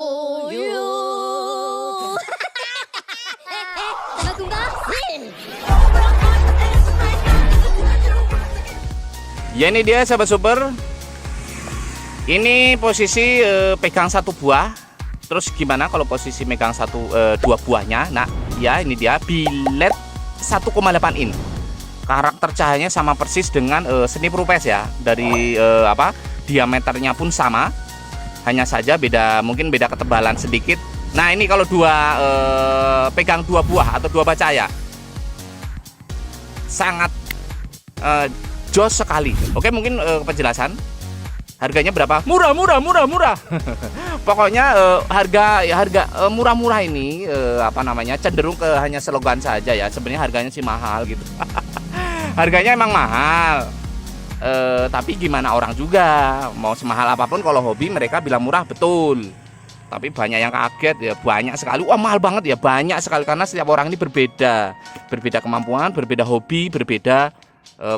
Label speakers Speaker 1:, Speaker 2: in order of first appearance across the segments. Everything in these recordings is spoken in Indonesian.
Speaker 1: Uyuh. Tebak-tebak.
Speaker 2: Ya ini dia sahabat super. Ini posisi pegang satu buah. Terus gimana kalau posisi megang dua buahnya? Nah, ya ini dia bilet 1,8 in. Karakter cahayanya sama persis dengan seni Rupes ya. Dari diameternya pun sama. Hanya saja mungkin beda ketebalan sedikit. Nah, ini kalau pegang dua buah atau dua cahaya. Sangat jos sekali. Oke, mungkin penjelasan. Harganya berapa? Murah. Pokoknya harga murah-murah ini cenderung ke hanya slogan saja ya. Sebenarnya harganya sih mahal gitu. Harganya emang mahal. Tapi gimana orang juga mau semahal apapun kalau hobi mereka bilang murah betul. Tapi banyak yang kaget ya, banyak sekali. Wah, mahal banget ya, banyak sekali karena setiap orang ini berbeda kemampuan, berbeda hobi, berbeda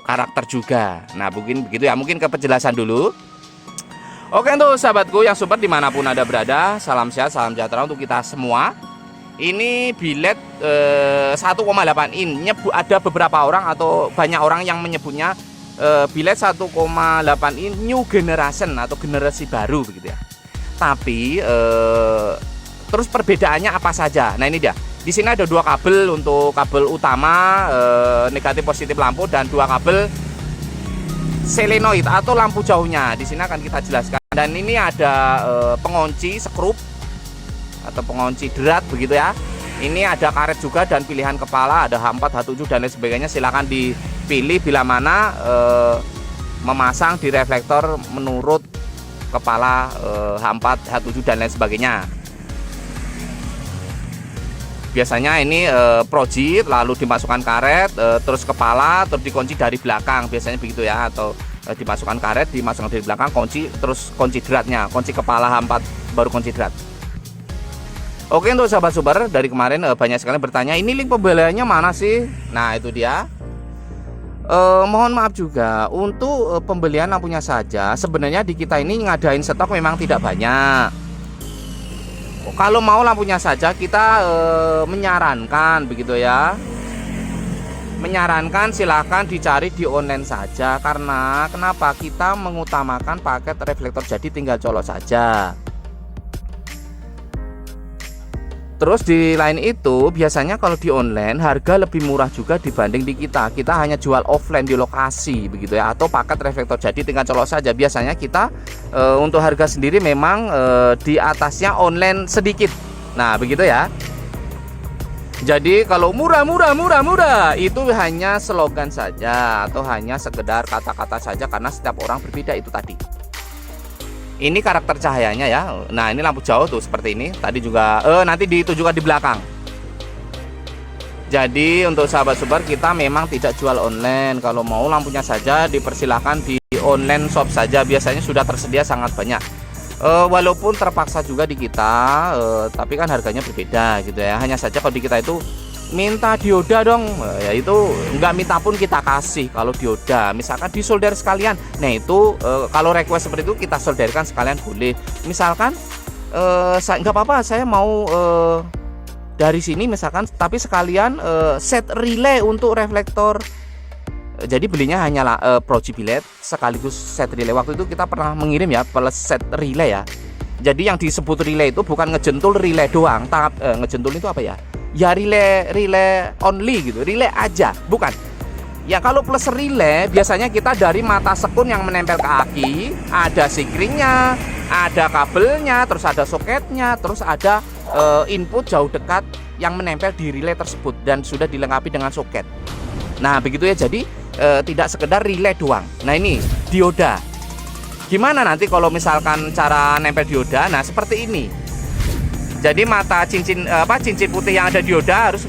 Speaker 2: karakter juga. Nah, mungkin begitu ya, mungkin ke penjelasan dulu. Oke, untuk sahabatku yang super dimanapun Anda berada, salam sehat, salam sejahtera untuk kita semua. Ini bilet 1,8 in. Ada beberapa orang atau banyak orang yang menyebutnya bilet 1,8 in new generation atau generasi baru begitu ya. Tapi terus perbedaannya apa saja? Nah, ini dia. Di sini ada dua kabel untuk kabel utama negatif positif lampu dan dua kabel selenoid atau lampu jauhnya. Di sini akan kita jelaskan. Dan ini ada pengunci skrup atau pengunci derat begitu ya. Ini ada karet juga dan pilihan kepala, ada H4, H7 dan lain sebagainya. Silakan dipilih bila mana memasang di reflektor menurut kepala H4, H7 dan lain sebagainya. Biasanya ini projit lalu dimasukkan karet, terus kepala, terus dikunci dari belakang, biasanya begitu ya. Atau dimasukkan karet, dimasukkan dari belakang, kunci, terus kunci deratnya, kunci kepala H4 baru kunci derat. Oke, untuk sahabat super, dari kemarin banyak sekali bertanya, ini link pembeliannya mana sih? Nah, itu dia. Mohon maaf juga untuk pembelian lampunya saja. Sebenarnya di kita ini ngadain stok memang tidak banyak. Kalau mau lampunya saja kita menyarankan begitu ya. Menyarankan silahkan dicari di online saja. Karena kenapa? Kita mengutamakan paket reflektor jadi tinggal colok saja. Terus di lain itu biasanya kalau di online harga lebih murah juga dibanding di kita. Kita hanya jual offline di lokasi begitu ya, atau paket reflektor jadi tinggal colok saja. Biasanya kita untuk harga sendiri memang di atasnya online sedikit. Nah, begitu ya. Jadi kalau murah itu hanya slogan saja atau hanya sekedar kata-kata saja karena setiap orang berbeda itu tadi. Ini karakter cahayanya ya. Nah, ini lampu jauh tuh seperti ini. Tadi juga nanti ditujukan di belakang. Jadi untuk sahabat super, kita memang tidak jual online. Kalau mau lampunya saja dipersilahkan di online shop saja. Biasanya sudah tersedia sangat banyak. Walaupun terpaksa juga di kita, tapi kan harganya berbeda gitu ya. Hanya saja kalau di kita itu minta dioda dong, ya itu nggak minta pun kita kasih. Kalau dioda misalkan disolder sekalian, nah itu kalau request seperti itu kita solderkan sekalian boleh. Misalkan nggak apa-apa, saya mau dari sini misalkan, tapi sekalian set relay untuk reflektor. Jadi belinya hanyalah proji bilet sekaligus set relay. Waktu itu kita pernah mengirim ya plus set relay ya. Jadi yang disebut relay itu bukan ngejentul relay doang. Ngejentul itu apa ya? Ya relay only gitu, relay aja, bukan. Ya kalau plus relay biasanya kita dari mata sekun yang menempel ke aki, ada sikringnya, ada kabelnya, terus ada soketnya, terus ada input jauh dekat yang menempel di relay tersebut dan sudah dilengkapi dengan soket. Nah, begitu ya. Jadi tidak sekedar relay doang. Nah, ini dioda. Gimana nanti kalau misalkan cara nempel dioda? Nah, seperti ini. Jadi mata cincin putih yang ada dioda harus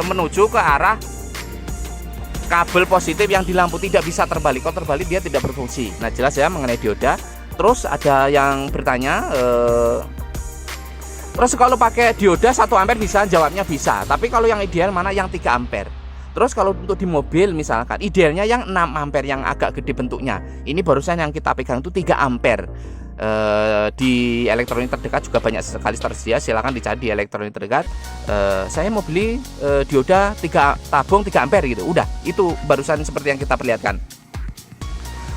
Speaker 2: menuju ke arah kabel positif yang di lampu, tidak bisa terbalik. Kalau terbalik dia tidak berfungsi. Nah, jelas ya mengenai dioda. Terus ada yang bertanya, terus kalau pakai dioda 1 ampere bisa? Jawabnya bisa. Tapi kalau yang ideal mana? Yang 3 ampere. Terus kalau untuk di mobil misalkan idealnya yang 6 ampere yang agak gede bentuknya. Ini barusan yang kita pegang itu 3 ampere. di elektronik terdekat juga banyak sekali tersedia. Silahkan dicari di elektronik terdekat. Saya mau beli dioda 3 tabung 3 ampere gitu. Udah, itu barusan seperti yang kita perlihatkan.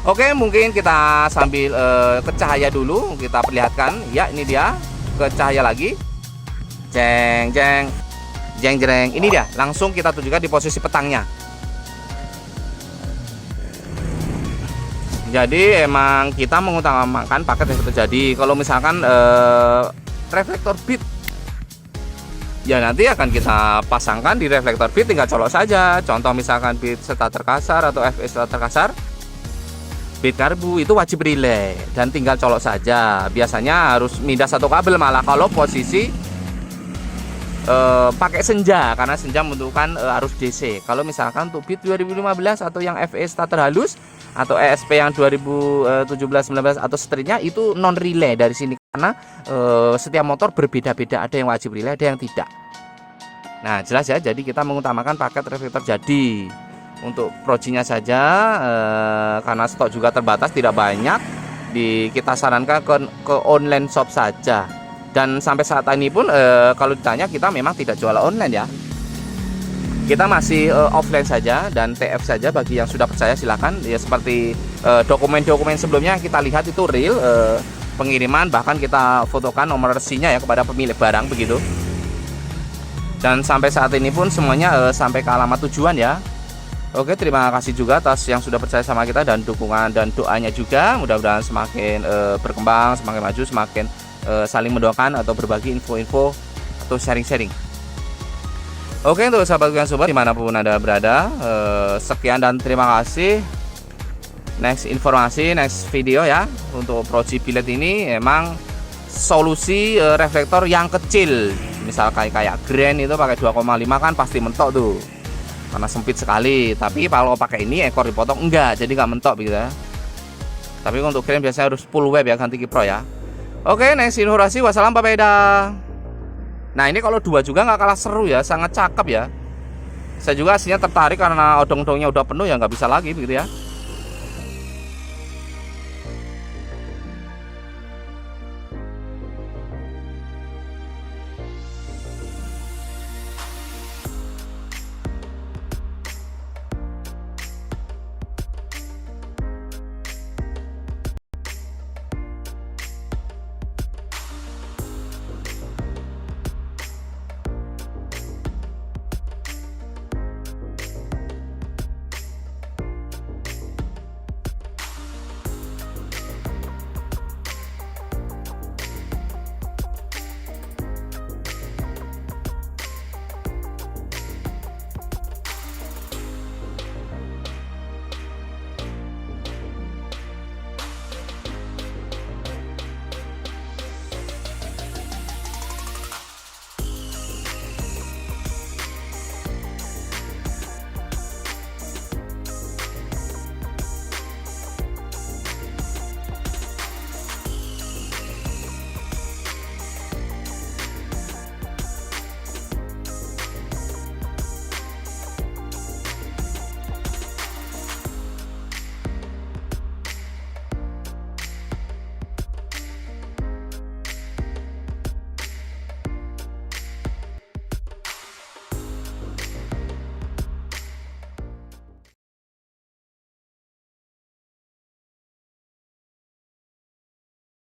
Speaker 2: Oke, mungkin kita sambil ke cahaya dulu kita perlihatkan. Ya, ini dia ke cahaya lagi. Jeng jeng jeng jeng. Ini dia, langsung kita tunjukkan di posisi petangnya. Jadi emang kita mengutamakan paket yang terjadi. Kalau misalkan reflektor bit, ya nanti akan kita pasangkan di reflektor bit, tinggal colok saja. Contoh misalkan bit starter kasar atau FS starter kasar, bit karbu itu wajib relay dan tinggal colok saja. Biasanya harus mindah satu kabel malah kalau posisi pakai senja, karena senja membutuhkan arus DC. Kalau misalkan untuk bit 2015 atau yang FE starter halus atau ESP yang 2017-19 atau seterusnya itu non relay dari sini, karena setiap motor berbeda-beda, ada yang wajib relay, ada yang tidak. Nah, jelas ya, jadi kita mengutamakan paket reflektor jadi. Untuk projinya saja karena stok juga terbatas, tidak banyak, kita sarankan ke online shop saja. Dan sampai saat ini pun kalau ditanya, kita memang tidak jual online ya. Kita masih offline saja dan TF saja. Bagi yang sudah percaya silakan. Ya, seperti dokumen-dokumen sebelumnya kita lihat itu real, pengiriman, bahkan kita fotokan nomor resinya ya kepada pemilik barang begitu. Dan sampai saat ini pun semuanya sampai ke alamat tujuan ya. Oke, terima kasih juga atas yang sudah percaya sama kita dan dukungan dan doanya juga. Mudah-mudahan semakin berkembang, semakin maju, semakin saling mendoakan atau berbagi info-info atau sharing-sharing. Oke, untuk sahabat sobat dimanapun Anda berada, sekian dan terima kasih. Next informasi, next video ya. Untuk Proji Billet ini emang solusi reflektor yang kecil. Misal kayak Grand itu pakai 2,5 kan pasti mentok tuh, karena sempit sekali. Tapi kalau pakai ini ekor dipotong enggak, jadi nggak mentok gitu ya. Tapi untuk Grand biasanya harus full web ya, ganti Kipro ya. Oke, next informasi. Wassalam, papeda. Nah, ini kalau dua juga nggak kalah seru ya, sangat cakep ya. Saya juga aslinya tertarik karena odong-odongnya udah penuh ya, nggak bisa lagi begitu ya.